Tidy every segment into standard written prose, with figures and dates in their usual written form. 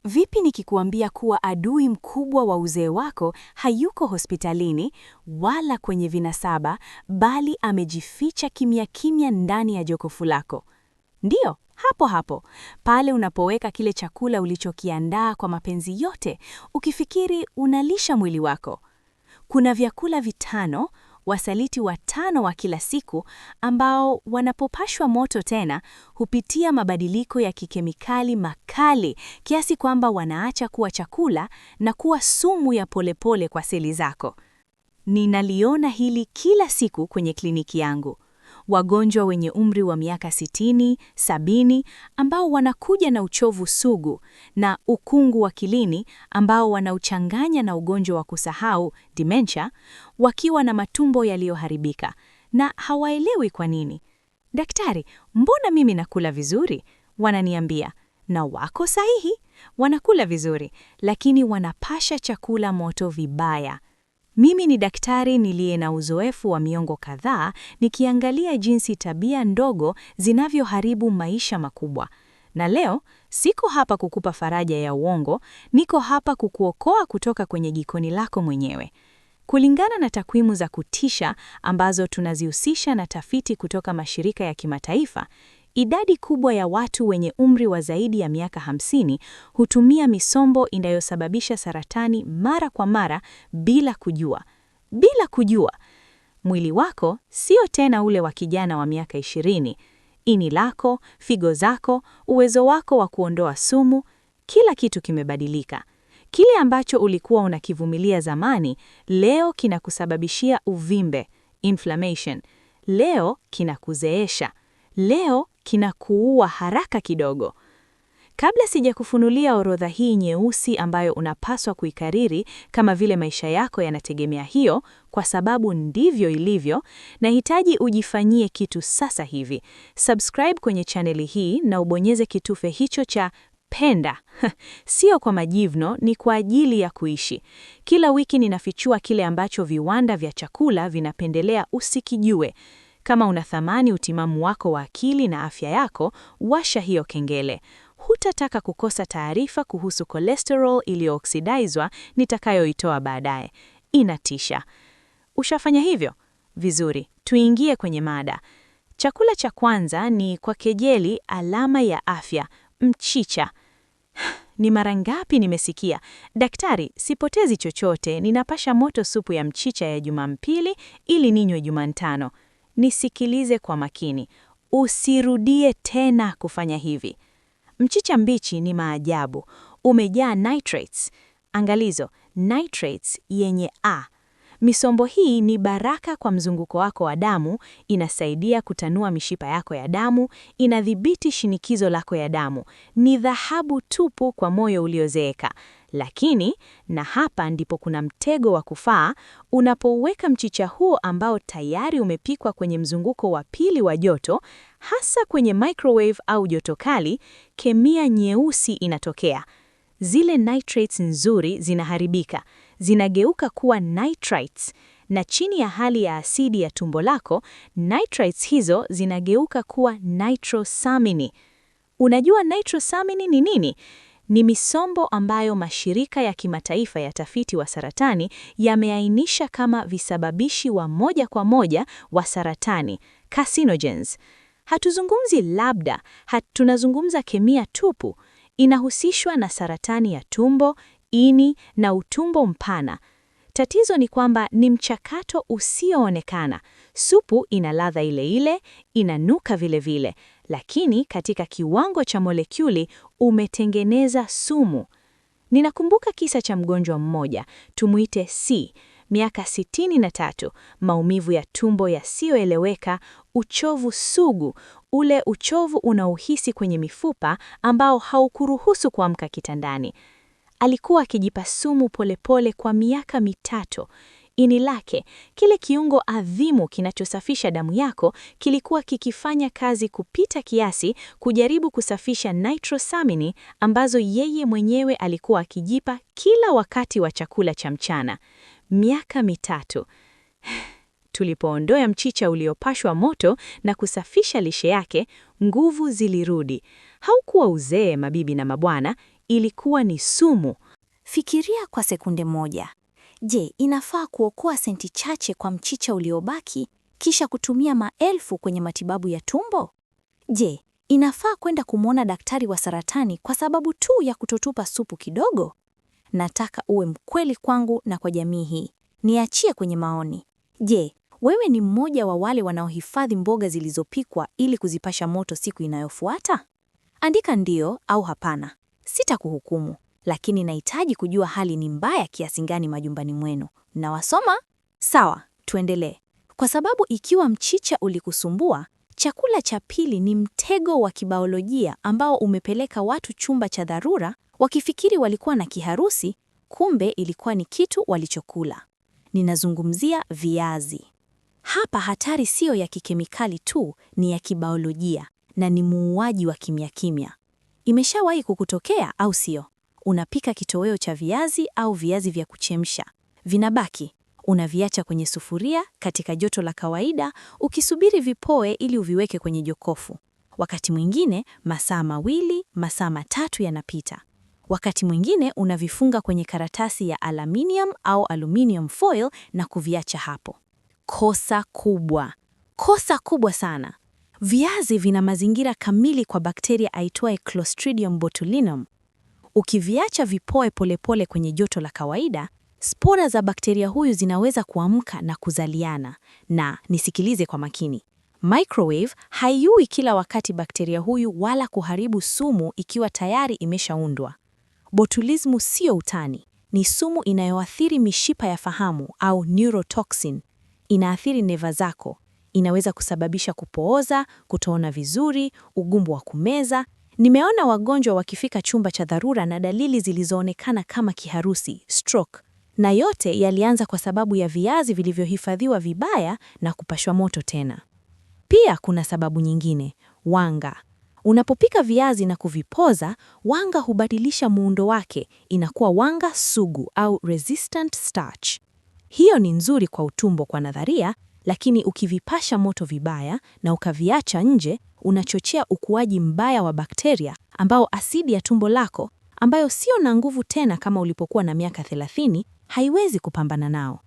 Vipi nikikuambia kuwa adui mkubwa wa uzee wako hayuko hospitalini wala kwenye vinasaba, bali amejificha kimya kimya ndani ya jokofu lako? Ndiyo, hapo hapo, pale unapoweka kile chakula ulichokiandaa kwa mapenzi yote, ukifikiri unalisha mwili wako. Kuna vyakula vitano, wasaliti watano wa kila siku ambao wanapopashwa moto tena hupitia mabadiliko ya kikemikali makali kiasi kwamba wanaacha kuwa chakula na kuwa sumu ya polepole kwa seli zako. Ninaliona hili kila siku kwenye kliniki yangu. Wagonjwa wenye umri wa miaka 60, 70 ambao wanakuja na uchovu sugu na ukungu wa akilini ambao wanauchanganya na ugonjwa wa kusahau, dementia, wakiwa na matumbo yaliyoharibika na hawaelewi kwa nini. Daktari, mbona mimi nakula vizuri? Wananiambia. Na wako sahihi, wanakula vizuri, lakini wanapasha chakula moto vibaya. Mimi ni daktari niliye na uzoefu wa miongo kadhaa nikiangalia jinsi tabia ndogo zinavyoharibu maisha makubwa. Na leo, siko hapa kukupa faraja ya uongo, niko hapa kukuokoa kutoka kwenye jikoni lako mwenyewe. Kulingana na takwimu za kutisha ambazo tunazihusisha na tafiti kutoka mashirika ya kimataifa, idadi kubwa ya watu wenye umri wa zaidi ya miaka 50 hutumia misombo inayosababisha saratani mara kwa mara bila kujua. Bila kujua. Mwili wako sio tena ule wa kijana wa miaka 20. Ini lako, figo zako, uwezo wako wa kuondoa sumu, kila kitu kimebadilika. Kile ambacho ulikuwa unakivumilia zamani, leo kinakusababishia uvimbe, inflammation. Leo kinakuzeesha. Leo kinakuua haraka kidogo. Kabla sijakufunulia orodha hii nyeusi ambayo unapaswa kuikariri kama vile maisha yako yanategemea hiyo, kwa sababu ndivyo ilivyo, nahitaji ujifanyie kitu sasa hivi. Subscribe kwenye chaneli hii na ubonyeze kitufe hicho cha penda. Sio kwa majivuno, ni kwa ajili ya kuishi. Kila wiki ninafichua kile ambacho viwanda vya chakula vinapendelea usikijue. Kama unathamani utimamu wako wa akili na afya yako, washa hiyo kengele. Hutataka kukosa taarifa kuhusu cholesterol iliyooxidizwa nitakayoitoa baadaye. Inatisha. Ushafanya hivyo? Vizuri, tuingie kwenye mada. Chakula cha kwanza ni kwa kejeli alama ya afya, mchicha. Ni mara ngapi nimesikia, daktari, sipotezi chochote, ninapasha moto supu ya mchicha ya Jumapili ili ninywe Jumatano. Nisikilize kwa makini. Usirudie tena kufanya hivi. Mchicha mbichi ni maajabu. Umejaa nitrates. Angalizo, nitrates yenye A. Misombo hii ni baraka kwa mzunguko wako wa damu, inasaidia kutanua mishipa yako ya damu, inadhibiti shinikizo lako ya damu. Ni dhahabu tupu kwa moyo uliozeeka. Lakini, na hapa ndipo kuna mtego wa kufaa, unapouweka mchicha huo ambao tayari umepikwa kwenye mzunguko wa pili wa joto, hasa kwenye microwave au joto kali, kemia nyeusi inatokea. Zile nitrates nzuri zinaharibika, zinageuka kuwa nitrites, na chini ya hali ya asidi ya tumbo lako, nitrites hizo zinageuka kuwa nitrosamini. Unajua nitrosamini ni nini? Ni misombo ambayo mashirika ya kimataifa ya tafiti wa saratani yameainisha kama visababishi wa moja kwa moja wa saratani, carcinogens. Hatuzungumzi labda, tunazungumza kemia tupu. Inahusishwa na saratani ya tumbo, ini na utumbo mpana. Tatizo ni kwamba ni mchakato usioonekana. Supu ina ladha ile ile, inanuka vile vile, lakini katika kiwango cha molekuli umetengeneza sumu. Ninakumbuka kisa cha mgonjwa mmoja, tumuite C, miaka 63, maumivu ya tumbo yasiyoeleweka, uchovu sugu, ule uchovu unaohisi kwenye mifupa ambao haukuruhusu kuamka kitandani. Alikuwa akijipa sumu polepole kwa miaka 3. Ini lake, kile kiungo adhimu kinachosafisha damu yako, kilikuwa kikifanya kazi kupita kiasi kujaribu kusafisha nitrosamini ambazo yeye mwenyewe alikuwa akijipa kila wakati wa chakula cha mchana. Miaka 3. Tulipoondoa mchicha uliopashwa moto na kusafisha lishe yake, nguvu zilirudi. Haukuwa uzee, mabibi na mabwana, ilikuwa ni sumu. Fikiria kwa sekunde moja. Je, inafaa kuokoa senti chache kwa mchicha uliobaki kisha kutumia maelfu kwenye matibabu ya tumbo? Je, inafaa kwenda kumwona daktari wa saratani kwa sababu tu ya kutotupa supu kidogo? Nataka uwe mkweli kwangu na kwa jamii hii. Niachie kwenye maoni. Je, wewe ni mmoja wa wale wanaohifadhi mboga zilizopikwa ili kuzipasha moto siku inayofuata? Andika ndio au hapana. Sitakuhukumu, lakini nahitaji kujua hali ni mbaya kiasi gani majumbani mwenu. Nawasoma? Sawa, tuendelee. Kwa sababu ikiwa mchicha ulikusumbua, chakula cha pili ni mtego wa kibaolojia ambao umepeleka watu chumba cha dharura wakifikiri walikuwa na kiharusi, kumbe ilikuwa ni kitu walichokula. Ninazungumzia viazi. Hapa hatari siyo ya kikemikali tu, ni ya kibaolojia na ni muuaji wa kimya kimya. Imeshawahi kukutokea au sio? Unapika kitoweo cha viazi au viazi vya kuchemsha. Vinabaki, unaviacha kwenye sufuria katika joto la kawaida ukisubiri vipoe ili uviweke kwenye jokofu. Wakati mwingine masaa 2, masaa 3 yanapita. Wakati mwingine unavifunga kwenye karatasi ya aluminium au aluminium foil na kuviacha hapo. Kosa kubwa. Kosa kubwa sana. Viazi vina mazingira kamili kwa bakteria aitwaye Clostridium botulinum. Ukiviacha vipoe polepole kwenye joto la kawaida, spora za bakteria huyu zinaweza kuamka na kuzaliana. Na nisikilize kwa makini. Microwave haiui kila wakati bakteria huyu wala kuharibu sumu ikiwa tayari imeshaundwa. Botulismu sio utani, ni sumu inayoathiri mishipa ya fahamu au neurotoxin. Inaathiri neva zako, inaweza kusababisha kupooza, kutoona vizuri, ugumu wa kumeza. Nimeona wagonjwa wakifika chumba cha dharura na dalili zilizoonekana kama kiharusi, stroke, na yote yalianza kwa sababu ya viazi vilivyohifadhiwa vibaya na kupashwa moto tena. Pia kuna sababu nyingine, wanga. Unapopika viazi na kuvipoza, wanga hubadilisha muundo wake, inakuwa wanga sugu au resistant starch. Hiyo ni nzuri kwa utumbo kwa nadharia, lakini ukivipasha moto vibaya na ukaviacha nje, unachochea ukuaji mbaya wa bakteria ambao asidi ya tumbo lako, ambayo sio na nguvu tena kama ulipokuwa na miaka 30, haiwezi kupambana nao.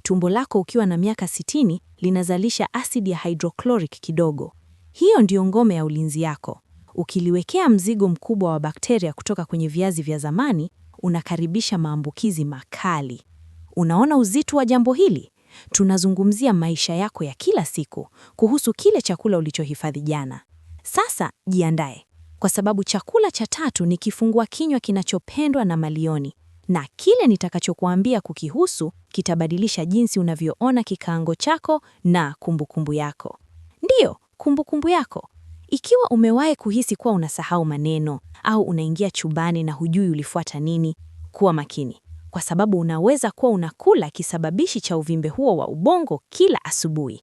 Tumbo lako ukiwa na miaka 60 linazalisha asidi ya hydrochloric kidogo. Hiyo ndio ngome ya ulinzi yako. Ukiliwekea mzigo mkubwa wa bakteria kutoka kwenye viazi vya zamani, unakaribisha maambukizi makali. Unaona uzito wa jambo hili? Tunazungumzia maisha yako ya kila siku, kuhusu kile chakula ulichohifadhi jana. Sasa jiandae, kwa sababu chakula cha tatu ni kifungua kinywa kinachopendwa na malioni, na kile nitakachokuambia kukihusu kitabadilisha jinsi unavyoona kikaango chako na kumbukumbu yako. Ndiyo, kumbukumbu yako. Ikiwa umewahi kuhisi kuwa unasahau maneno au unaingia chumbani na hujui ulifuata nini, kuwa makini, kwa sababu unaweza kuwa unakula kisababishi cha uvimbe huo wa ubongo kila asubuhi.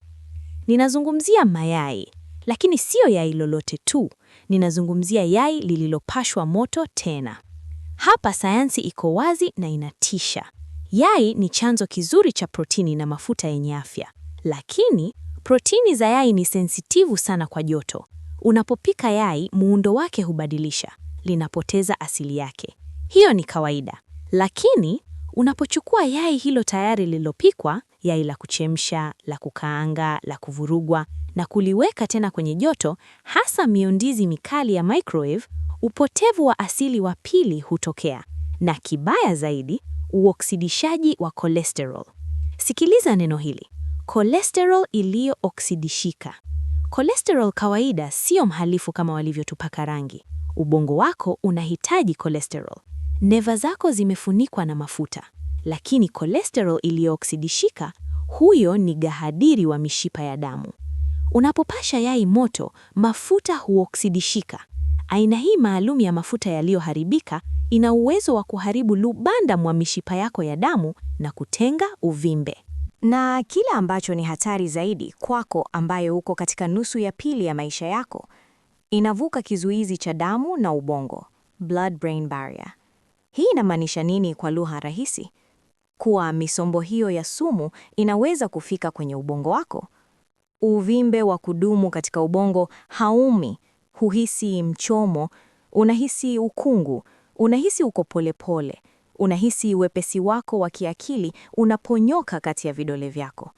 Ninazungumzia mayai, lakini sio yai lolote tu. Ninazungumzia yai lililopashwa moto tena. Hapa sayansi iko wazi na inatisha. Yai ni chanzo kizuri cha protini na mafuta yenye afya, lakini protini za yai ni sensitivu sana kwa joto. Unapopika yai, muundo wake hubadilisha, linapoteza asili yake. Hiyo ni kawaida. Lakini unapochukua yai hilo tayari lililopikwa, yai la kuchemsha, la kukaanga, la kuvurugwa, na kuliweka tena kwenye joto, hasa miondizi mikali ya microwave, upotevu wa asili wa pili hutokea, na kibaya zaidi, uoksidishaji wa cholesterol. Sikiliza neno hili, cholesterol iliyooksidishika. Cholesterol kawaida sio mhalifu kama walivyotupaka rangi. Ubongo wako unahitaji cholesterol. Neva zako zimefunikwa na mafuta, lakini cholesterol iliyooksidishika, huyo ni gahadiri wa mishipa ya damu. Unapopasha yai moto, mafuta huoksidishika. Aina hii maalum ya mafuta yaliyoharibika ina uwezo wa kuharibu lubanda mwa mishipa yako ya damu na kutenga uvimbe. Na kile ambacho ni hatari zaidi kwako, ambayo uko katika nusu ya pili ya maisha yako, inavuka kizuizi cha damu na ubongo, blood-brain barrier. Hii inamaanisha nini kwa lugha rahisi? Kuwa misombo hiyo ya sumu inaweza kufika kwenye ubongo wako. Uvimbe wa kudumu katika ubongo haumi, huhisi mchomo, unahisi ukungu, Unahisi uko polepole. Unahisi wepesi wako wa kiakili unaponyoka kati ya vidole vyako.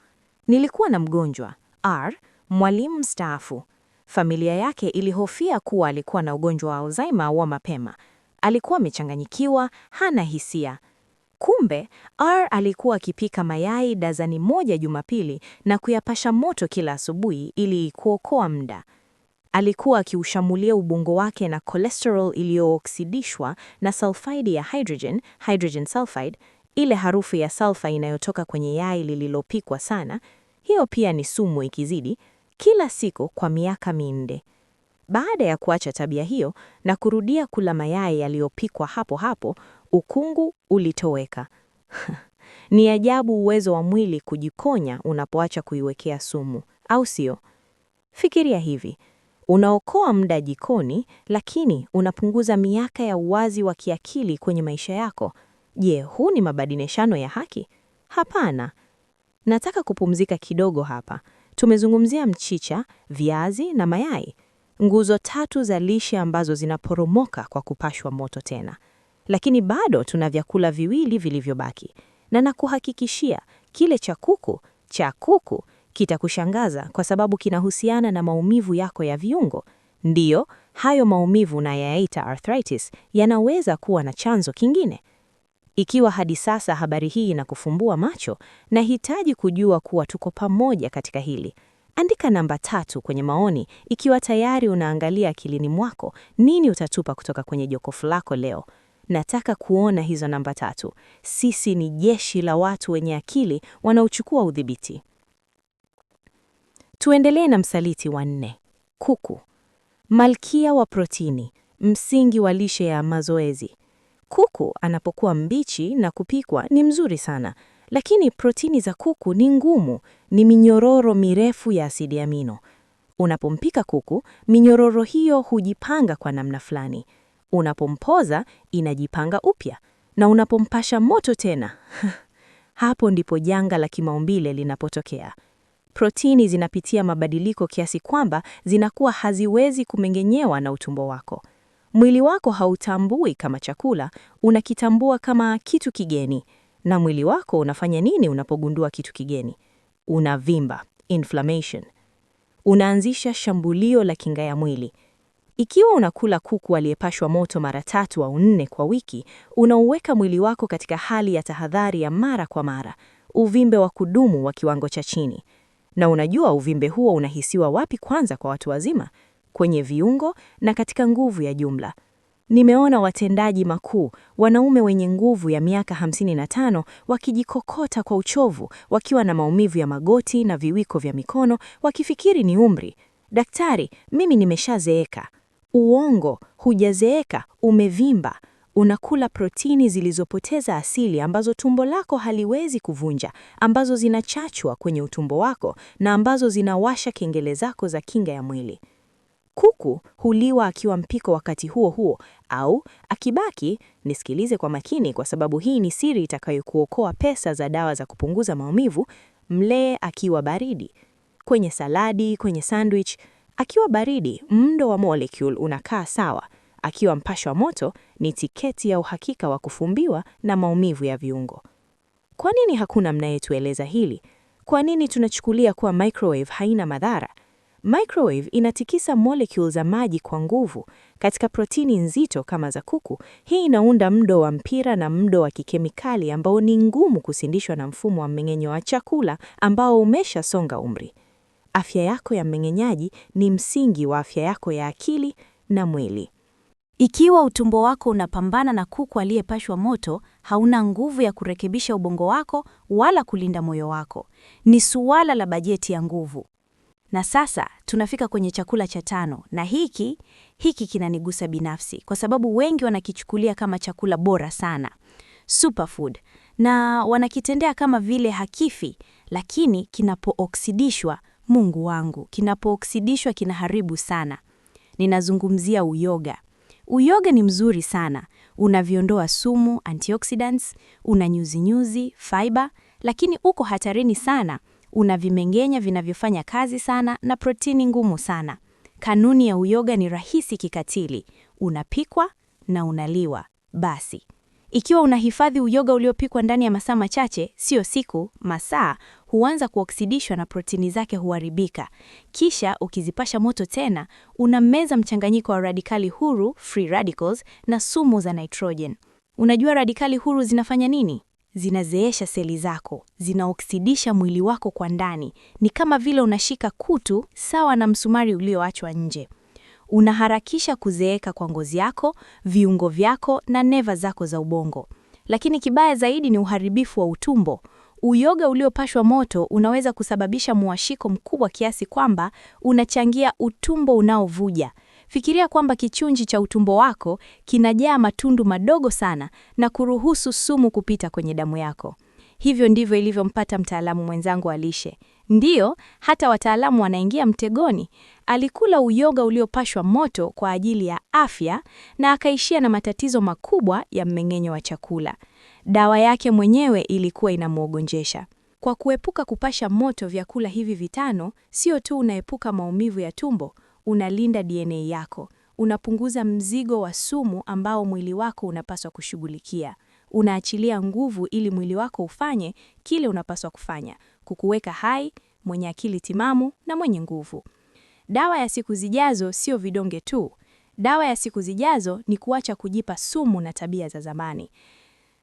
Nilikuwa na mgonjwa, R, mwalimu mstaafu. Familia yake ilihofia kuwa alikuwa na ugonjwa wa Alzheimer wa mapema. Alikuwa amechanganyikiwa, hana hisia. Kumbe, R alikuwa akipika mayai dazani moja Jumapili na kuyapasha moto kila asubuhi ili kuokoa muda. Alikuwa akiushamulia ubongo wake na cholesterol iliyooksidishwa na sulfide ya hydrogen sulfide, ile harufu ya sulfa inayotoka kwenye yai lililopikwa sana. Hiyo pia ni sumu ikizidi, kila siku kwa miaka 4. Baada ya kuacha tabia hiyo na kurudia kula mayai yaliyopikwa hapo hapo, ukungu ulitoweka. Ni ajabu uwezo wa mwili kujikonya unapoacha kuiwekea sumu, au sio? Fikiria hivi, unaokoa muda jikoni, lakini unapunguza miaka ya uwazi wa kiakili kwenye maisha yako. Je, huu ni mabadilishano ya haki? Hapana. Nataka kupumzika kidogo hapa. Tumezungumzia mchicha, viazi na mayai. Nguzo 3 za lishe ambazo zinaporomoka kwa kupashwa moto tena. Lakini bado tuna vyakula viwili vilivyobaki. Na nakuhakikishia, kile cha kuku kitakushangaza kwa sababu kinahusiana na maumivu yako ya viungo. Ndiyo, hayo maumivu unayaita arthritis yanaweza kuwa na chanzo kingine. Ikiwa hadi sasa habari hii inakufumbua macho, nahitaji kujua kuwa tuko pamoja katika hili. Andika namba 3 kwenye maoni ikiwa tayari unaangalia akilini mwako nini utatupa kutoka kwenye jokofu lako leo. Nataka kuona hizo namba 3. Sisi ni jeshi la watu wenye akili wanaochukua udhibiti. Tuendelee na msaliti wa 4. Kuku. Malkia wa protini, msingi wa lishe ya mazoezi. Kuku anapokuwa mbichi na kupikwa ni mzuri sana, lakini protini za kuku ni ngumu, ni minyororo mirefu ya asidi amino. Unapompika kuku, minyororo hiyo hujipanga kwa namna fulani. Unapompoza, inajipanga upya, na unapompasha moto tena. Hapo ndipo janga la kimaumbile linapotokea. Protini zinapitia mabadiliko kiasi kwamba zinakuwa haziwezi kumeng'enyewa na utumbo wako. Mwili wako hautambui kama chakula, unakitambua kama kitu kigeni. Na mwili wako unafanya nini unapogundua kitu kigeni? Unavimba, inflammation. Unaanzisha shambulio la kinga ya mwili. Ikiwa unakula kuku aliyepashwa moto mara 3 au 4 kwa wiki, unauweka mwili wako katika hali ya tahadhari ya mara kwa mara, uvimbe wa kudumu wa kiwango cha chini. Na unajua uvimbe huo unahisiwa wapi kwanza kwa watu wazima? Kwenye viungo na katika nguvu ya jumla. Nimeona watendaji makuu, wanaume wenye nguvu ya miaka 55 wakijikokota kwa uchovu, wakiwa na maumivu ya magoti na viwiko vya mikono, wakifikiri ni umri. Daktari, mimi nimeshazeeka. Uongo, hujazeeka, umevimba. Unakula protini zilizopoteza asili ambazo tumbo lako haliwezi kuvunja, ambazo zinachachwa kwenye utumbo wako na ambazo zinawasha kengele zako za kinga ya mwili. Kuku huliwa akiwa mpiko wakati huo huo, au akibaki, nisikilize kwa makini kwa sababu hii ni siri itakayokuokoa pesa za dawa za kupunguza maumivu, mlee akiwa baridi. Kwenye saladi, kwenye sandwich, akiwa baridi, mndo wa molecule unakaa sawa. Akiwa mpashwa moto ni tiketi ya uhakika wa kufumbiwa na maumivu ya viungo. Kwa nini hakuna mnayetueleza hili? Kwa nini tunachukulia kuwa microwave haina madhara? Microwave inatikisa molecule za maji kwa nguvu. Katika protini nzito kama za kuku, hii inaunda mdo wa mpira na mdo wa kikemikali ambao ni ngumu kusindishwa na mfumo wa mmeng'enyo wa chakula ambao umeshasonga umri. Afya yako ya mmeng'enyaji ni msingi wa afya yako ya akili na mwili. Ikiwa utumbo wako unapambana na kuku aliyepashwa moto, hauna nguvu ya kurekebisha ubongo wako wala kulinda moyo wako. Ni suala la bajeti ya nguvu. Na sasa tunafika kwenye chakula cha 5, na hiki kinanigusa binafsi kwa sababu wengi wanakichukulia kama chakula bora sana, superfood, na wanakitendea kama vile hakifi, lakini kinapooksidishwa, Mungu wangu, kinapooksidishwa kinaharibu sana. Ninazungumzia uyoga. Uyoga ni mzuri sana, unaviondoa sumu, antioxidants, una nyuzi, fiber, lakini uko hatarini sana. Una vimeng'enya vinavyofanya kazi sana na protini ngumu sana. Kanuni ya uyoga ni rahisi kikatili. Unapikwa na unaliwa. Basi, ikiwa unahifadhi uyoga uliopikwa ndani ya masaa machache, sio siku, masaa, huanza kuoksidishwa na protini zake huharibika. Kisha ukizipasha moto tena, unameza mchanganyiko wa radikali huru, free radicals, na sumu za nitrogen. Unajua radikali huru zinafanya nini? Zinazeesha seli zako, zinaoksidisha mwili wako kwa ndani. Ni kama vile unashika kutu sawa na msumari ulioachwa nje. Unaharakisha kuzeeka kwa ngozi yako, viungo vyako na neva zako za ubongo. Lakini kibaya zaidi ni uharibifu wa utumbo. Uyoga uliopashwa moto unaweza kusababisha muwashiko mkubwa kiasi kwamba unachangia utumbo unaovuja. Fikiria kwamba kichunji cha utumbo wako kinajaa matundu madogo sana na kuruhusu sumu kupita kwenye damu yako. Hivyo ndivyo ilivyompata mtaalamu mwenzangu wa lishe. Ndiyo, hata wataalamu wanaingia mtegoni. Alikula uyoga uliopashwa moto kwa ajili ya afya na akaishia na matatizo makubwa ya mmeng'enyo wa chakula. Dawa yake mwenyewe ilikuwa inamwogonjesha. Kwa kuepuka kupasha moto vyakula hivi vitano, sio tu unaepuka maumivu ya tumbo, unalinda DNA yako. Unapunguza mzigo wa sumu ambao mwili wako unapaswa kushughulikia. Unaachilia nguvu ili mwili wako ufanye kile unapaswa kufanya, kukuweka hai, mwenye akili timamu na mwenye nguvu. Dawa ya siku zijazo sio vidonge tu. Dawa ya siku zijazo ni kuacha kujipa sumu na tabia za zamani.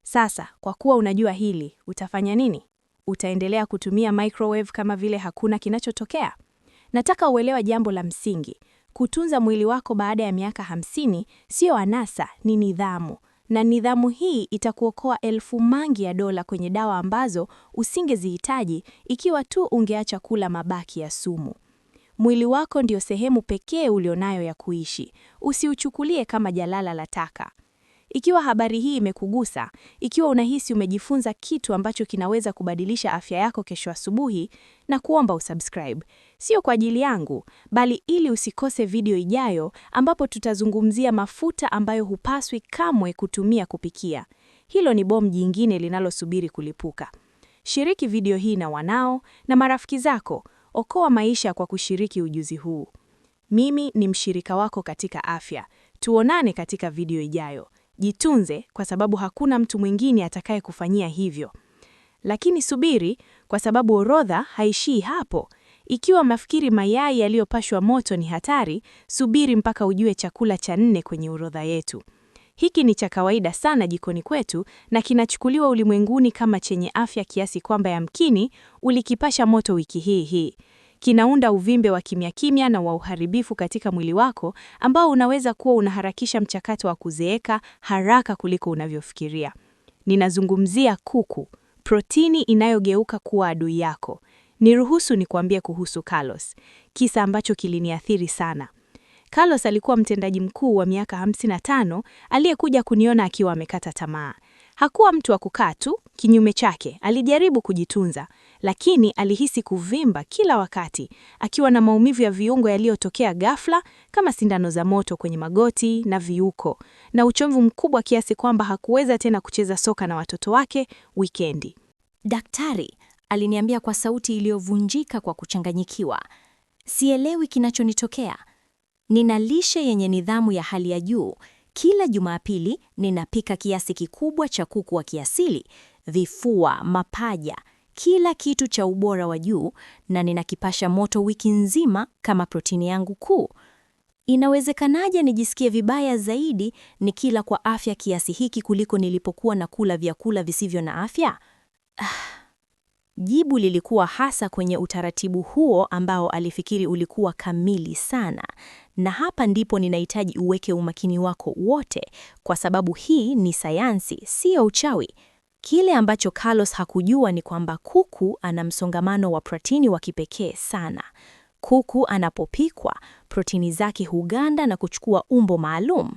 Sasa, kwa kuwa unajua hili, utafanya nini? Utaendelea kutumia microwave kama vile hakuna kinachotokea? Nataka uelewa jambo la msingi. Kutunza mwili wako baada ya miaka 50 sio anasa, ni nidhamu. Na nidhamu hii itakuokoa elfu mangi ya dola kwenye dawa ambazo usingezihitaji ikiwa tu ungeacha kula mabaki ya sumu. Mwili wako ndio sehemu pekee ulionayo ya kuishi. Usiuchukulie kama jalala la taka. Ikiwa habari hii imekugusa, ikiwa unahisi umejifunza kitu ambacho kinaweza kubadilisha afya yako kesho asubuhi, na kuomba usubscribe. Sio kwa ajili yangu, bali ili usikose video ijayo ambapo tutazungumzia mafuta ambayo hupaswi kamwe kutumia kupikia. Hilo ni bomu jingine linalosubiri kulipuka. Shiriki video hii na wanao na marafiki zako. Okoa maisha kwa kushiriki ujuzi huu. Mimi ni mshirika wako katika afya. Tuonane katika video ijayo. Jitunze kwa sababu hakuna mtu mwingine atakaye kufanyia hivyo. Lakini subiri, kwa sababu orodha haishii hapo. Ikiwa mafikiri mayai yaliyopashwa moto ni hatari, subiri mpaka ujue chakula cha 4 kwenye orodha yetu. Hiki ni cha kawaida sana jikoni kwetu na kinachukuliwa ulimwenguni kama chenye afya kiasi kwamba yamkini ulikipasha moto wiki hii. Kinaunda uvimbe wa kimya kimya na wa uharibifu katika mwili wako ambao unaweza kuwa unaharakisha mchakato wa kuzeeka haraka kuliko unavyofikiria. Ninazungumzia kuku, protini inayogeuka kuwa adui yako. Niruhusu nikuambie kuhusu Carlos, kisa ambacho kiliniathiri sana. Carlos alikuwa mtendaji mkuu wa miaka 55 aliyekuja kuniona akiwa amekata tamaa. Hakuwa mtu wa kukaa tu, kinyume chake, alijaribu kujitunza, lakini alihisi kuvimba kila wakati, akiwa na maumivu ya viungo yaliyotokea ghafla kama sindano za moto kwenye magoti na viuko, na uchovu mkubwa kiasi kwamba hakuweza tena kucheza soka na watoto wake wikendi. Daktari aliniambia kwa sauti iliyovunjika kwa kuchanganyikiwa, sielewi kinachonitokea. Nina lishe yenye nidhamu ya hali ya juu. Kila Jumapili ninapika kiasi kikubwa cha kuku wa kiasili, vifua, mapaja, kila kitu cha ubora wa juu, na ninakipasha moto wiki nzima kama protini yangu kuu. Inawezekanaje nijisikie vibaya zaidi nikila kwa afya kiasi hiki kuliko nilipokuwa nakula vyakula visivyo na afya? Jibu lilikuwa hasa kwenye utaratibu huo ambao alifikiri ulikuwa kamili sana. Na hapa ndipo ninahitaji uweke umakini wako wote, kwa sababu hii ni sayansi, sio uchawi. Kile ambacho Carlos hakujua ni kwamba kuku ana msongamano wa protini wa kipekee sana. Kuku anapopikwa, protini zake huganda na kuchukua umbo maalum.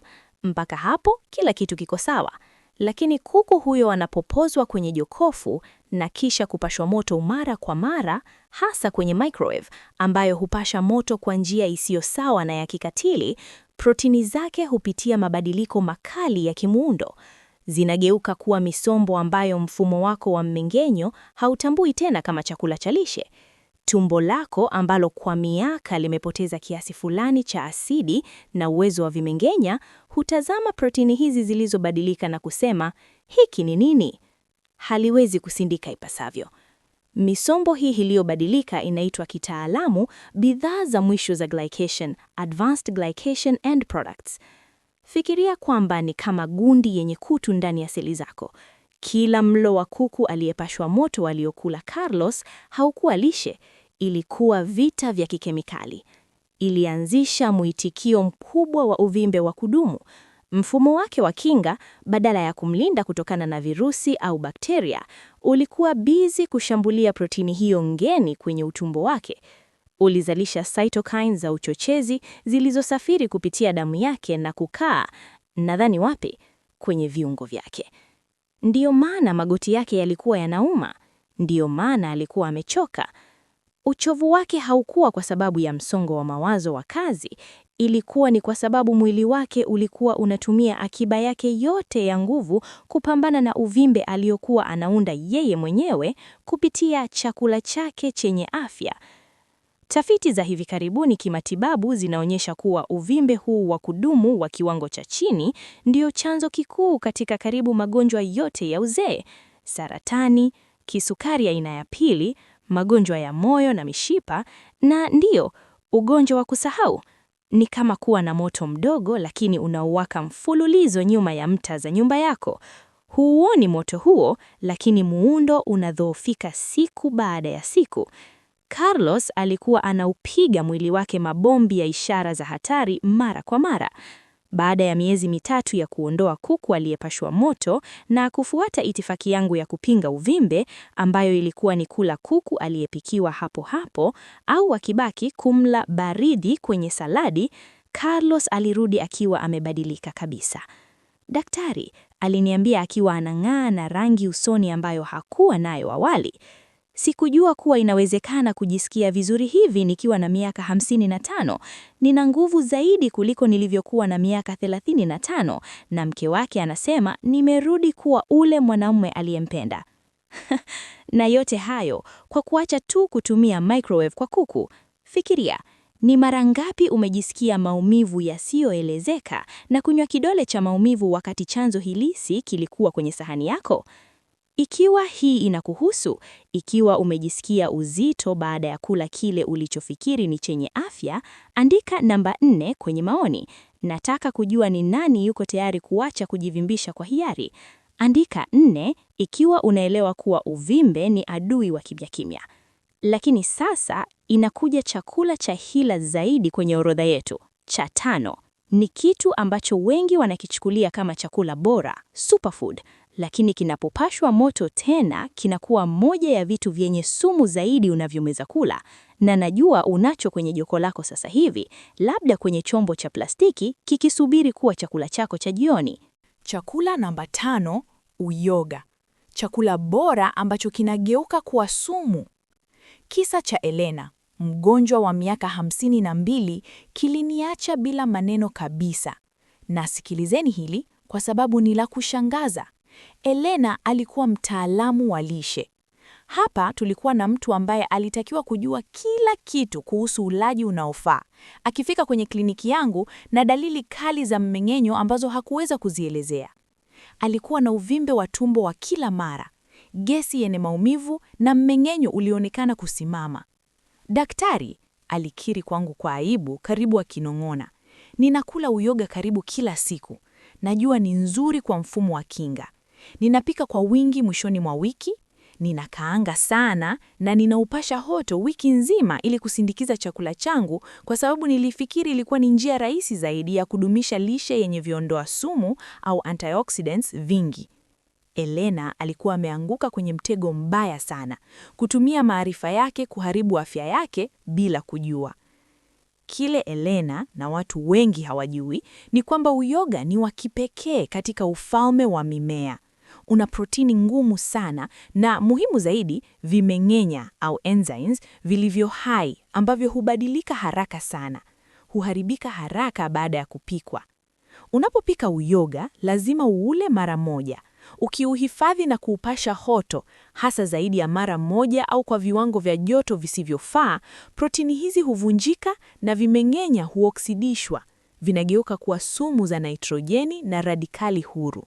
Mpaka hapo, kila kitu kiko sawa. Lakini kuku huyo anapopozwa kwenye jokofu na kisha kupashwa moto mara kwa mara, hasa kwenye microwave ambayo hupasha moto kwa njia isiyo sawa na ya kikatili, protini zake hupitia mabadiliko makali ya kimuundo. Zinageuka kuwa misombo ambayo mfumo wako wa mmeng'enyo hautambui tena kama chakula cha lishe. Tumbo lako ambalo kwa miaka limepoteza kiasi fulani cha asidi na uwezo wa vimengenya, hutazama protini hizi zilizobadilika na kusema, hiki ni nini? Haliwezi kusindika ipasavyo. Misombo hii iliyobadilika inaitwa kitaalamu bidhaa za mwisho za glycation, advanced glycation end products. Fikiria kwamba ni kama gundi yenye kutu ndani ya seli zako. Kila mlo wa kuku aliyepashwa moto aliokula Carlos haukuwa lishe, ilikuwa vita vya kikemikali. Ilianzisha mwitikio mkubwa wa uvimbe wa kudumu. Mfumo wake wa kinga, badala ya kumlinda kutokana na virusi au bakteria, ulikuwa bizi kushambulia protini hiyo ngeni kwenye utumbo wake. Ulizalisha cytokines za uchochezi zilizosafiri kupitia damu yake na kukaa, nadhani wapi? Kwenye viungo vyake. Ndiyo maana magoti yake yalikuwa yanauma. Ndiyo maana alikuwa amechoka. Uchovu wake haukuwa kwa sababu ya msongo wa mawazo wa kazi, ilikuwa ni kwa sababu mwili wake ulikuwa unatumia akiba yake yote ya nguvu kupambana na uvimbe aliokuwa anaunda yeye mwenyewe kupitia chakula chake chenye afya. Tafiti za hivi karibuni kimatibabu zinaonyesha kuwa uvimbe huu wa kudumu wa kiwango cha chini ndio chanzo kikuu katika karibu magonjwa yote ya uzee: saratani, kisukari aina ya pili, magonjwa ya moyo na mishipa, na ndiyo, ugonjwa wa kusahau. Ni kama kuwa na moto mdogo lakini unauwaka mfululizo nyuma ya mtaa za nyumba yako. Huuoni moto huo, lakini muundo unadhoofika siku baada ya siku. Carlos alikuwa anaupiga mwili wake mabombi ya ishara za hatari mara kwa mara. Baada ya miezi 3 ya kuondoa kuku aliyepashwa moto na kufuata itifaki yangu ya kupinga uvimbe, ambayo ilikuwa ni kula kuku aliyepikiwa hapo hapo au akibaki kumla baridi kwenye saladi, Carlos alirudi akiwa amebadilika kabisa. Daktari aliniambia akiwa anang'aa na rangi usoni ambayo hakuwa nayo awali. Sikujua kuwa inawezekana kujisikia vizuri hivi nikiwa na miaka 55. Nina nguvu zaidi kuliko nilivyokuwa na miaka 35, na mke wake anasema nimerudi kuwa ule mwanamume aliyempenda. Na yote hayo kwa kuacha tu kutumia microwave kwa kuku. Fikiria, ni mara ngapi umejisikia maumivu yasiyoelezeka na kunywa kidole cha maumivu wakati chanzo halisi kilikuwa kwenye sahani yako? Ikiwa hii inakuhusu, ikiwa umejisikia uzito baada ya kula kile ulichofikiri ni chenye afya, andika namba 4 kwenye maoni. Nataka kujua ni nani yuko tayari kuacha kujivimbisha kwa hiari. Andika 4 ikiwa unaelewa kuwa uvimbe ni adui wa kimya kimya. Lakini sasa inakuja chakula cha hila zaidi kwenye orodha yetu. Cha 5 ni kitu ambacho wengi wanakichukulia kama chakula bora, superfood, lakini kinapopashwa moto tena kinakuwa moja ya vitu vyenye sumu zaidi unavyoweza kula. Na najua unacho kwenye joko lako sasa hivi, labda kwenye chombo cha plastiki kikisubiri kuwa chakula chako cha jioni. Chakula namba 5, uyoga. Chakula bora ambacho kinageuka kuwa sumu. Kisa cha Elena, mgonjwa wa miaka 52, kiliniacha bila maneno kabisa. Na sikilizeni hili kwa sababu ni la kushangaza. Elena alikuwa mtaalamu wa lishe. Hapa tulikuwa na mtu ambaye alitakiwa kujua kila kitu kuhusu ulaji unaofaa. Akifika kwenye kliniki yangu na dalili kali za mmeng'enyo ambazo hakuweza kuzielezea. Alikuwa na uvimbe wa tumbo wa kila mara, gesi yenye maumivu na mmeng'enyo ulioonekana kusimama. Daktari, alikiri kwangu kwa aibu, karibu akinong'ona. Ninakula uyoga karibu kila siku. Najua ni nzuri kwa mfumo wa kinga. Ninapika kwa wingi mwishoni mwa wiki, ninakaanga sana na ninaupasha hoto wiki nzima ili kusindikiza chakula changu kwa sababu nilifikiri ilikuwa ni njia rahisi zaidi ya kudumisha lishe yenye viondoa sumu au antioxidants vingi. Elena alikuwa ameanguka kwenye mtego mbaya sana, kutumia maarifa yake kuharibu afya yake bila kujua. Kile Elena na watu wengi hawajui ni kwamba uyoga ni wa kipekee katika ufalme wa mimea. Una protini ngumu sana na muhimu zaidi, vimeng'enya au enzymes vilivyo hai ambavyo hubadilika haraka sana. Huharibika haraka baada ya kupikwa. Unapopika uyoga lazima uule mara moja. Ukiuhifadhi na kuupasha joto, hasa zaidi ya mara moja au kwa viwango vya joto visivyofaa, protini hizi huvunjika na vimeng'enya huoksidishwa, vinageuka kuwa sumu za nitrojeni na radikali huru.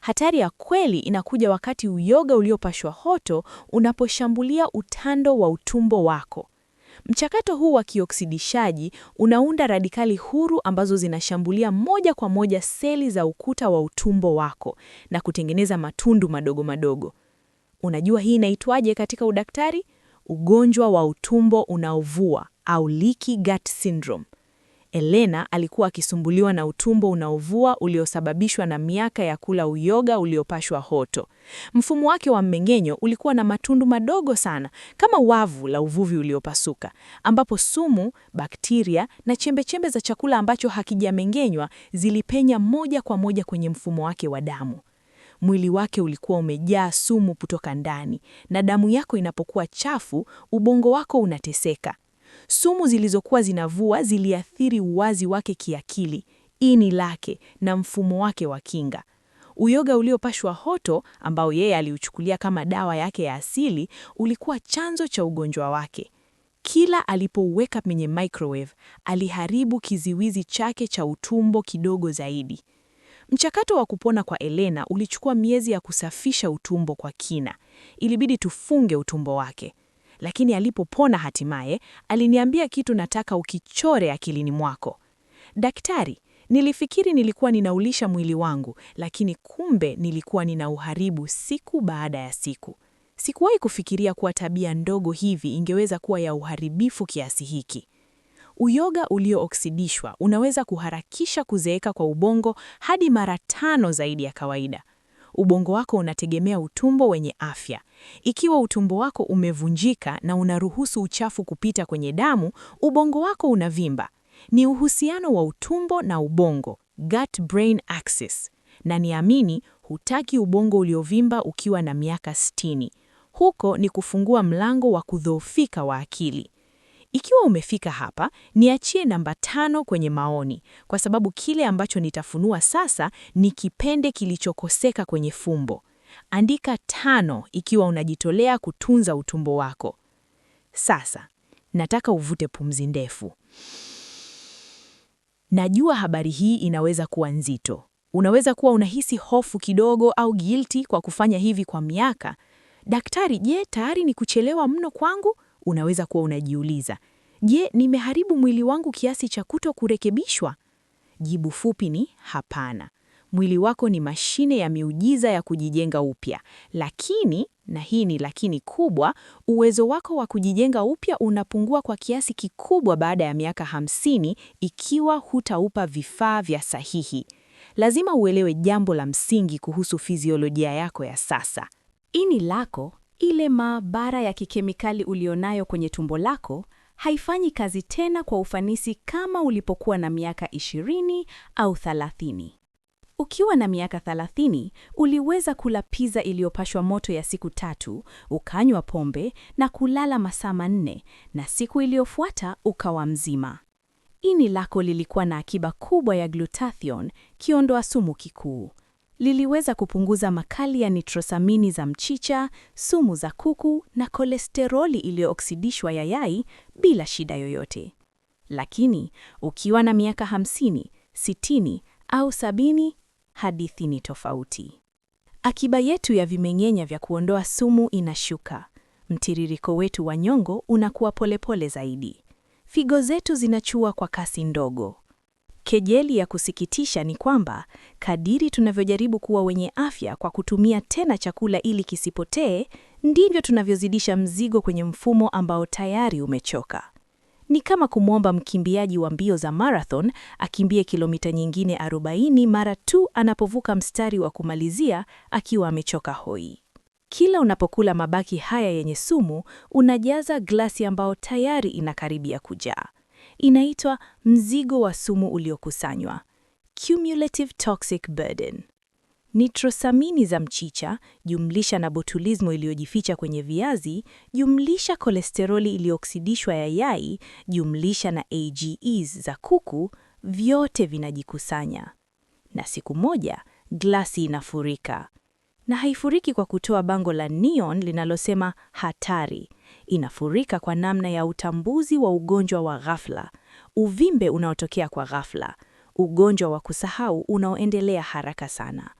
Hatari ya kweli inakuja wakati uyoga uliopashwa joto unaposhambulia utando wa utumbo wako. Mchakato huu wa kioksidishaji unaunda radikali huru ambazo zinashambulia moja kwa moja seli za ukuta wa utumbo wako na kutengeneza matundu madogo madogo. Unajua hii inaitwaje katika udaktari? Ugonjwa wa utumbo unaovua au leaky gut syndrome. Elena alikuwa akisumbuliwa na utumbo unaovua uliosababishwa na miaka ya kula uyoga uliopashwa joto. Mfumo wake wa mmeng'enyo ulikuwa na matundu madogo sana, kama wavu la uvuvi uliopasuka, ambapo sumu, bakteria na chembechembe za chakula ambacho hakijameng'enywa zilipenya moja kwa moja kwenye mfumo wake wa damu. Mwili wake ulikuwa umejaa sumu kutoka ndani, na damu yako inapokuwa chafu, ubongo wako unateseka. Sumu zilizokuwa zinavua ziliathiri uwazi wake kiakili, ini lake na mfumo wake wa kinga. Uyoga uliopashwa joto, ambao yeye aliuchukulia kama dawa yake ya asili, ulikuwa chanzo cha ugonjwa wake. Kila alipouweka kwenye microwave, aliharibu kiziwizi chake cha utumbo kidogo zaidi. Mchakato wa kupona kwa Elena ulichukua miezi ya kusafisha utumbo kwa kina. Ilibidi tufunge utumbo wake. Lakini alipopona hatimaye, aliniambia kitu nataka ukichore akilini mwako. Daktari, nilifikiri nilikuwa ninaulisha mwili wangu, lakini kumbe nilikuwa ninauharibu siku baada ya siku. Sikuwahi kufikiria kuwa tabia ndogo hivi ingeweza kuwa ya uharibifu kiasi hiki. Uyoga uliooksidishwa unaweza kuharakisha kuzeeka kwa ubongo hadi mara 5 zaidi ya kawaida. Ubongo wako unategemea utumbo wenye afya. Ikiwa utumbo wako umevunjika na unaruhusu uchafu kupita kwenye damu, ubongo wako unavimba. Ni uhusiano wa utumbo na ubongo, gut-brain axis. Na niamini, hutaki ubongo uliovimba ukiwa na miaka 60. Huko ni kufungua mlango wa kudhoofika wa akili. Ikiwa umefika hapa, niachie namba 5 kwenye maoni, kwa sababu kile ambacho nitafunua sasa ni kipende kilichokoseka kwenye fumbo. Andika 5 ikiwa unajitolea kutunza utumbo wako. Sasa, nataka uvute pumzi ndefu. Najua habari hii inaweza kuwa nzito. Unaweza kuwa unahisi hofu kidogo au guilty kwa kufanya hivi kwa miaka. Daktari, je, tayari ni kuchelewa mno kwangu? Unaweza kuwa unajiuliza. Je, nimeharibu mwili wangu kiasi cha kutokurekebishwa? Jibu fupi ni hapana. Mwili wako ni mashine ya miujiza ya kujijenga upya. Lakini, na hii ni lakini kubwa, uwezo wako wa kujijenga upya unapungua kwa kiasi kikubwa baada ya miaka 50 ikiwa hutaupa vifaa vya sahihi. Lazima uelewe jambo la msingi kuhusu fiziolojia yako ya sasa. Ini lako, ile maabara ya kikemikali ulionayo kwenye tumbo lako, haifanyi kazi tena kwa ufanisi kama ulipokuwa na miaka 20 au 30. Ukiwa na miaka 30, uliweza kula pizza iliyopashwa moto ya siku 3, ukanywa pombe na kulala masaa 4, na siku iliyofuata ukawa mzima. Ini lako lilikuwa na akiba kubwa ya glutathione, kiondoa sumu kikuu. Liliweza kupunguza makali ya nitrosamini za mchicha, sumu za kuku na kolesteroli iliyooksidishwa ya yai bila shida yoyote. Lakini, ukiwa na miaka 50, 60 au 70, hadithi ni tofauti. Akiba yetu ya vimeng'enya vya kuondoa sumu inashuka. Mtiririko wetu wa nyongo unakuwa polepole zaidi. Figo zetu zinachua kwa kasi ndogo. Kejeli ya kusikitisha ni kwamba, kadiri tunavyojaribu kuwa wenye afya kwa kutumia tena chakula ili kisipotee, ndivyo tunavyozidisha mzigo kwenye mfumo ambao tayari umechoka. Ni kama kumwomba mkimbiaji wa mbio za marathon akimbie kilomita nyingine 40 mara tu anapovuka mstari wa kumalizia akiwa amechoka hoi. Kila unapokula mabaki haya yenye sumu, unajaza glasi ambao tayari inakaribia kujaa. Inaitwa mzigo wa sumu uliokusanywa, cumulative toxic burden. Nitrosamini za mchicha, jumlisha na botulismo iliyojificha kwenye viazi, jumlisha kolesteroli iliyooksidishwa ya yai, jumlisha na AGEs za kuku, vyote vinajikusanya. Na siku moja, glasi inafurika. Na haifuriki kwa kutoa bango la neon linalosema hatari. Inafurika kwa namna ya utambuzi wa ugonjwa wa ghafla, uvimbe unaotokea kwa ghafla, ugonjwa wa kusahau unaoendelea haraka sana,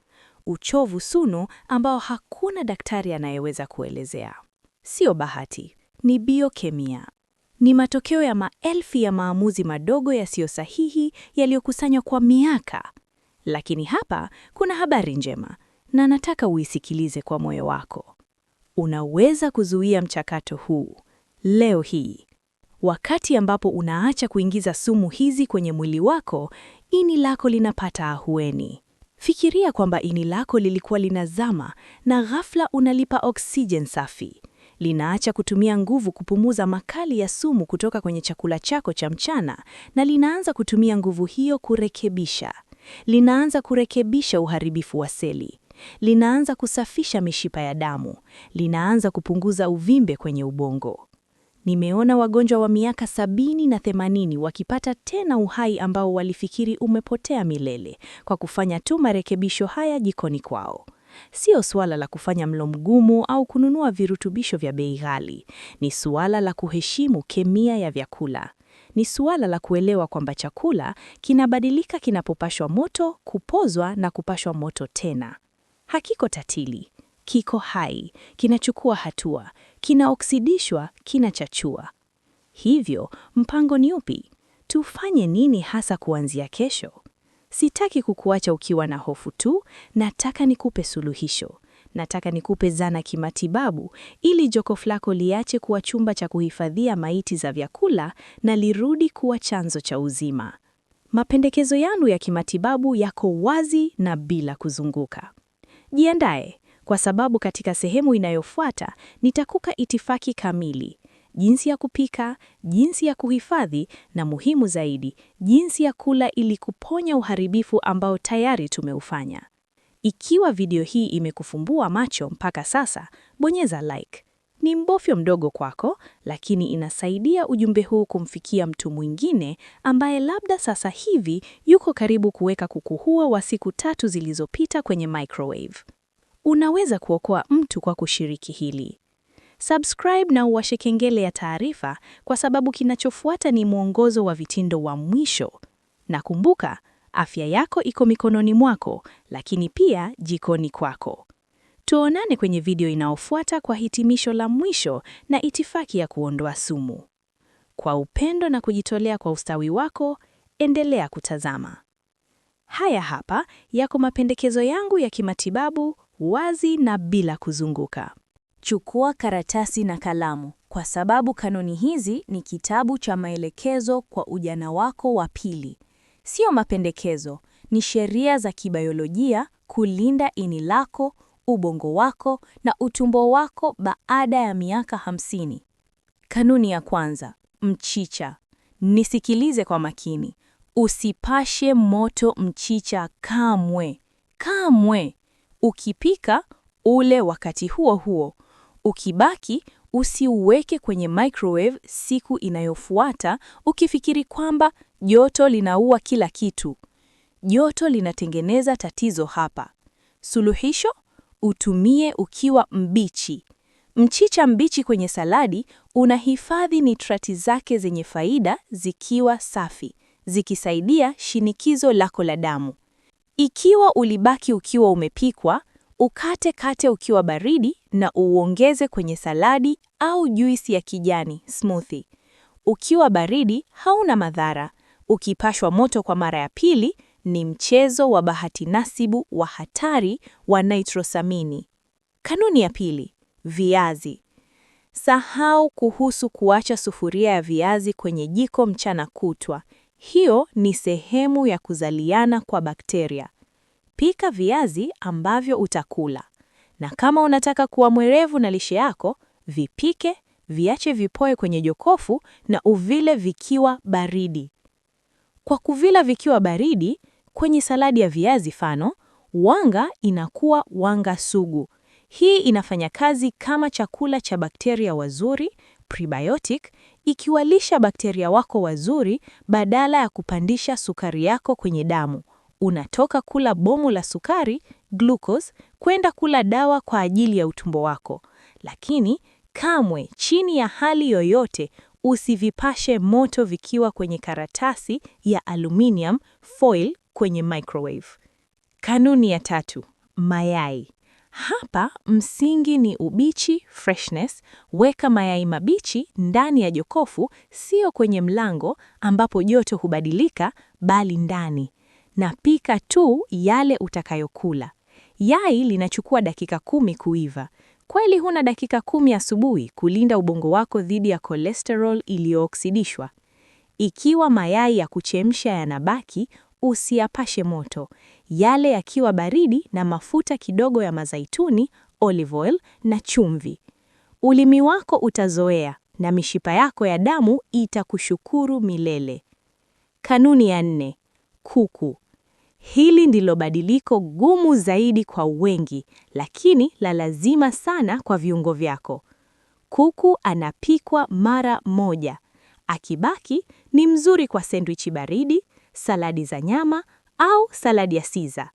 uchovu sugu ambao hakuna daktari anayeweza kuelezea. Sio bahati, ni biokemia. Ni matokeo ya maelfu ya maamuzi madogo yasiyo sahihi yaliyokusanywa kwa miaka. Lakini hapa kuna habari njema, na nataka uisikilize kwa moyo wako. Unaweza kuzuia mchakato huu leo hii. Wakati ambapo unaacha kuingiza sumu hizi kwenye mwili wako, ini lako linapata ahueni. Fikiria kwamba ini lako lilikuwa linazama na ghafla unalipa oksijeni safi. Linaacha kutumia nguvu kupumuza makali ya sumu kutoka kwenye chakula chako cha mchana na linaanza kutumia nguvu hiyo kurekebisha. Linaanza kurekebisha uharibifu wa seli. Linaanza kusafisha mishipa ya damu. Linaanza kupunguza uvimbe kwenye ubongo. Nimeona wagonjwa wa miaka 70 na 80 wakipata tena uhai ambao walifikiri umepotea milele kwa kufanya tu marekebisho haya jikoni kwao. Sio suala la kufanya mlo mgumu au kununua virutubisho vya bei ghali. Ni suala la kuheshimu kemia ya vyakula. Ni suala la kuelewa kwamba chakula kinabadilika kinapopashwa moto, kupozwa na kupashwa moto tena. Hakiko tatili, kiko hai, kinachukua hatua, kinaoksidishwa, kinachachua. Hivyo, mpango ni upi? Tufanye nini hasa kuanzia kesho? Sitaki kukuacha ukiwa na hofu tu, nataka nikupe suluhisho. Nataka nikupe zana kimatibabu ili jokofu lako liache kuwa chumba cha kuhifadhia maiti za vyakula na lirudi kuwa chanzo cha uzima. Mapendekezo yangu ya kimatibabu yako wazi na bila kuzunguka. Jiandae, kwa sababu katika sehemu inayofuata nitakupa itifaki kamili. Jinsi ya kupika, jinsi ya kuhifadhi na muhimu zaidi, jinsi ya kula ili kuponya uharibifu ambao tayari tumeufanya. Ikiwa video hii imekufumbua macho mpaka sasa, bonyeza like. Ni mbofyo mdogo kwako, lakini inasaidia ujumbe huu kumfikia mtu mwingine ambaye labda sasa hivi yuko karibu kuweka kuku huo wa siku 3 zilizopita kwenye microwave. Unaweza kuokoa mtu kwa kushiriki hili. Subscribe na uwashe kengele ya taarifa kwa sababu kinachofuata ni mwongozo wa vitindo wa mwisho. Na kumbuka, afya yako iko mikononi mwako, lakini pia jikoni kwako. Tuonane kwenye video inayofuata kwa hitimisho la mwisho na itifaki ya kuondoa sumu. Kwa upendo na kujitolea kwa ustawi wako, endelea kutazama. Haya hapa yako mapendekezo yangu ya kimatibabu, wazi na bila kuzunguka. Chukua karatasi na kalamu, kwa sababu kanuni hizi ni kitabu cha maelekezo kwa ujana wako wa pili. Sio mapendekezo, ni sheria za kibiolojia kulinda ini lako, ubongo wako na utumbo wako baada ya miaka 50. Kanuni ya kwanza, mchicha. Nisikilize kwa makini. Usipashe moto mchicha kamwe. Kamwe. Ukipika, ule wakati huo huo. Ukibaki, usiuweke kwenye microwave siku inayofuata ukifikiri kwamba joto linaua kila kitu. Joto linatengeneza tatizo hapa. Suluhisho, utumie ukiwa mbichi. Mchicha mbichi kwenye saladi unahifadhi nitrati zake zenye faida zikiwa safi, zikisaidia shinikizo lako la damu. Ikiwa ulibaki ukiwa umepikwa, ukate ukiwa baridi na uongeze kwenye saladi au juisi ya kijani, smoothie. Ukiwa baridi hauna madhara. Ukipashwa moto kwa mara ya pili ni mchezo wa bahati nasibu wa hatari wa nitrosamini. Kanuni ya pili, viazi. Sahau kuhusu kuacha sufuria ya viazi kwenye jiko mchana kutwa. Hiyo ni sehemu ya kuzaliana kwa bakteria. Pika viazi ambavyo utakula. Na kama unataka kuwa mwerevu na lishe yako, vipike, viache vipoe kwenye jokofu na uvile vikiwa baridi. Kwa kuvila vikiwa baridi, kwenye saladi ya viazi fano, wanga inakuwa wanga sugu. Hii inafanya kazi kama chakula cha bakteria wazuri, prebiotic, ikiwalisha bakteria wako wazuri badala ya kupandisha sukari yako kwenye damu. Unatoka kula bomu la sukari, glucose, kwenda kula dawa kwa ajili ya utumbo wako. Lakini kamwe chini ya hali yoyote usivipashe moto vikiwa kwenye karatasi ya aluminium foil kwenye microwave. Kanuni ya 3, mayai. Hapa msingi ni ubichi, freshness. Weka mayai mabichi ndani ya jokofu, sio kwenye mlango ambapo joto hubadilika, bali ndani. Na pika tu yale utakayokula. Yai linachukua dakika 10 kuiva. Kweli huna dakika 10 asubuhi kulinda ubongo wako dhidi ya cholesterol iliyooksidishwa? Ikiwa mayai ya kuchemsha yanabaki, usiyapashe moto. Yale yakiwa baridi na mafuta kidogo ya mazaituni, olive oil na chumvi. Ulimi wako utazoea na mishipa yako ya damu itakushukuru milele. Kanuni ya 4, kuku. Hili ndilo badiliko gumu zaidi kwa wengi, lakini la lazima sana kwa viungo vyako. Kuku anapikwa mara moja. Akibaki ni mzuri kwa sandwich baridi, saladi za nyama au saladi ya Caesar.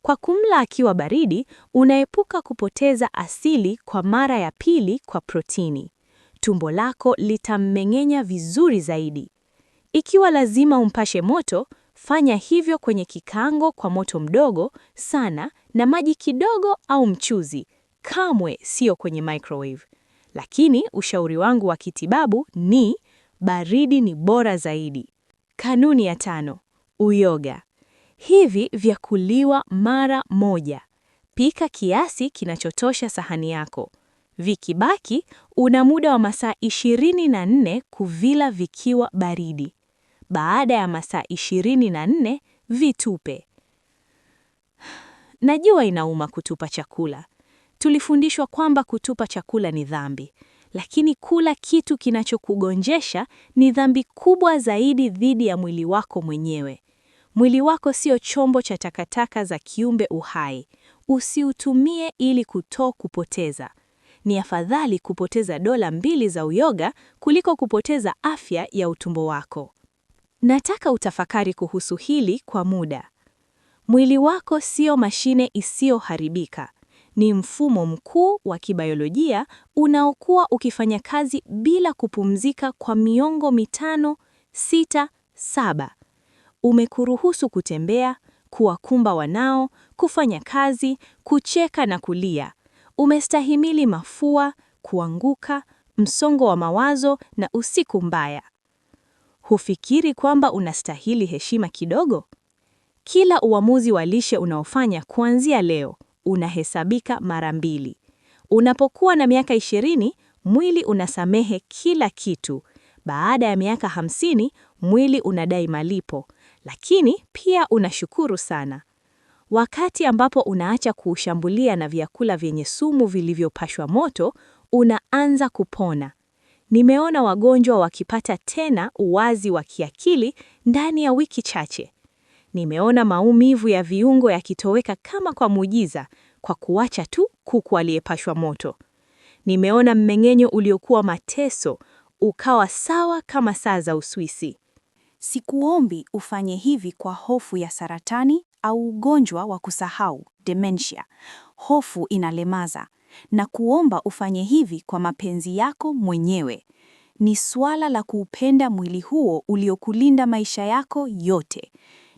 Kwa kumla akiwa baridi, unaepuka kupoteza asili kwa mara ya pili kwa protini. Tumbo lako litammeng'enya vizuri zaidi. Ikiwa lazima umpashe moto, fanya hivyo kwenye kikaango kwa moto mdogo sana na maji kidogo au mchuzi. Kamwe sio kwenye microwave. Lakini ushauri wangu wa kitibabu ni baridi ni bora zaidi. Kanuni ya 5, uyoga. Hivi vya kuliwa mara moja. Pika kiasi kinachotosha sahani yako. Vikibaki, una muda wa masaa 24 kuvila vikiwa baridi. Baada ya masaa 24, vitupe. Najua inauma kutupa chakula. Tulifundishwa kwamba kutupa chakula ni dhambi. Lakini kula kitu kinachokugonjesha ni dhambi kubwa zaidi dhidi ya mwili wako mwenyewe. Mwili wako sio chombo cha takataka za kiumbe uhai. Usiutumie ili kupoteza. Ni afadhali kupoteza $2 za uyoga kuliko kupoteza afya ya utumbo wako. Nataka utafakari kuhusu hili kwa muda. Mwili wako sio mashine isiyoharibika. Ni mfumo mkuu wa kibiolojia unaokuwa ukifanya kazi bila kupumzika kwa miongo 5, 6, 7. Umekuruhusu kutembea, kuwakumba wanao, kufanya kazi, kucheka na kulia. Umestahimili mafua, kuanguka, msongo wa mawazo na usiku mbaya. Hufikiri kwamba unastahili heshima kidogo? Kila uamuzi wa lishe unaofanya kuanzia leo unahesabika mara 2. Unapokuwa na miaka 20, mwili unasamehe kila kitu. Baada ya miaka 50, mwili unadai malipo, lakini pia unashukuru sana. Wakati ambapo unaacha kuushambulia na vyakula vyenye sumu vilivyopashwa moto, unaanza kupona. Nimeona wagonjwa wakipata tena uwazi wa kiakili ndani ya wiki chache. Nimeona maumivu ya viungo yakitoweka kama kwa muujiza kwa kuacha tu kuku aliyepashwa moto. Nimeona mmeng'enyo uliokuwa mateso ukawa sawa kama saa za Uswisi. Sikuombi ufanye hivi kwa hofu ya saratani au ugonjwa wa kusahau, dementia. Hofu inalemaza. Na kuomba ufanye hivi kwa mapenzi yako mwenyewe. Ni swala la kuupenda mwili huo uliokulinda maisha yako yote.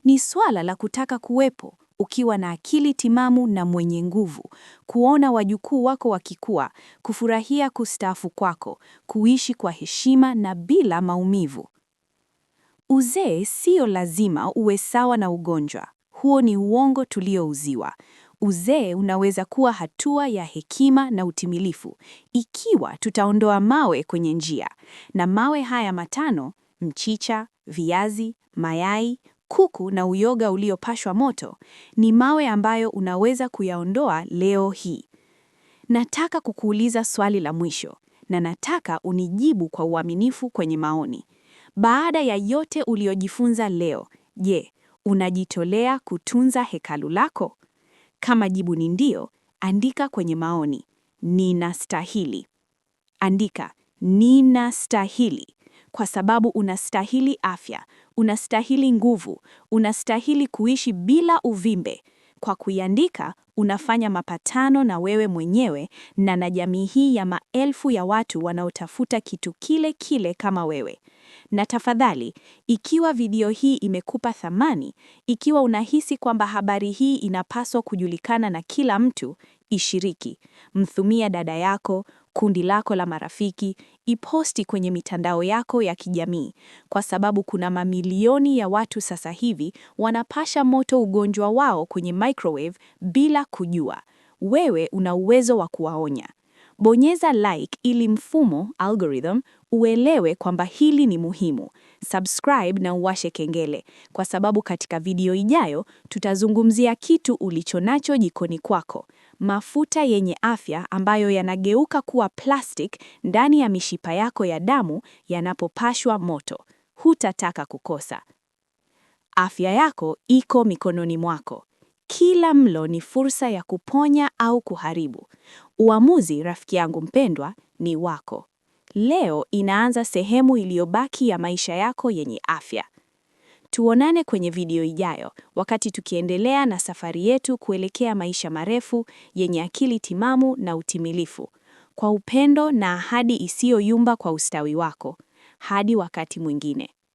Ni swala la kutaka kuwepo ukiwa na akili timamu na mwenye nguvu, kuona wajukuu wako wakikua, kufurahia kustaafu kwako, kuishi kwa heshima na bila maumivu. Uzee sio lazima uwe sawa na ugonjwa. Huo ni uongo tuliouziwa. Uzee unaweza kuwa hatua ya hekima na utimilifu, ikiwa tutaondoa mawe kwenye njia. Na mawe haya 5, mchicha, viazi, mayai, kuku na uyoga uliopashwa moto, ni mawe ambayo unaweza kuyaondoa leo hii. Nataka kukuuliza swali la mwisho, na nataka unijibu kwa uaminifu kwenye maoni. Baada ya yote uliojifunza leo, je, unajitolea kutunza hekalu lako? Kama jibu ni ndio, andika kwenye maoni, ninastahili. Andika, ninastahili kwa sababu unastahili afya, unastahili nguvu, unastahili kuishi bila uvimbe. Kwa kuiandika, unafanya mapatano na wewe mwenyewe na jamii hii ya maelfu ya watu wanaotafuta kitu kile kile kama wewe. Na tafadhali, ikiwa video hii imekupa thamani, ikiwa unahisi kwamba habari hii inapaswa kujulikana na kila mtu, ishiriki. Mtumie dada yako, kundi lako la marafiki, iposti kwenye mitandao yako ya kijamii, kwa sababu kuna mamilioni ya watu sasa hivi wanapasha moto ugonjwa wao kwenye microwave bila kujua. Wewe una uwezo wa kuwaonya. Bonyeza like ili mfumo algorithm uelewe kwamba hili ni muhimu. Subscribe na uwashe kengele, kwa sababu katika video ijayo tutazungumzia kitu ulichonacho jikoni kwako. Mafuta yenye afya ambayo yanageuka kuwa plastic ndani ya mishipa yako ya damu yanapopashwa moto. Hutataka kukosa. Afya yako iko mikononi mwako. Kila mlo ni fursa ya kuponya au kuharibu. Uamuzi, rafiki yangu mpendwa, ni wako. Leo inaanza sehemu iliyobaki ya maisha yako yenye afya. Tuonane kwenye video ijayo, wakati tukiendelea na safari yetu kuelekea maisha marefu yenye akili timamu na utimilifu. Kwa upendo na ahadi isiyoyumba kwa ustawi wako. Hadi wakati mwingine.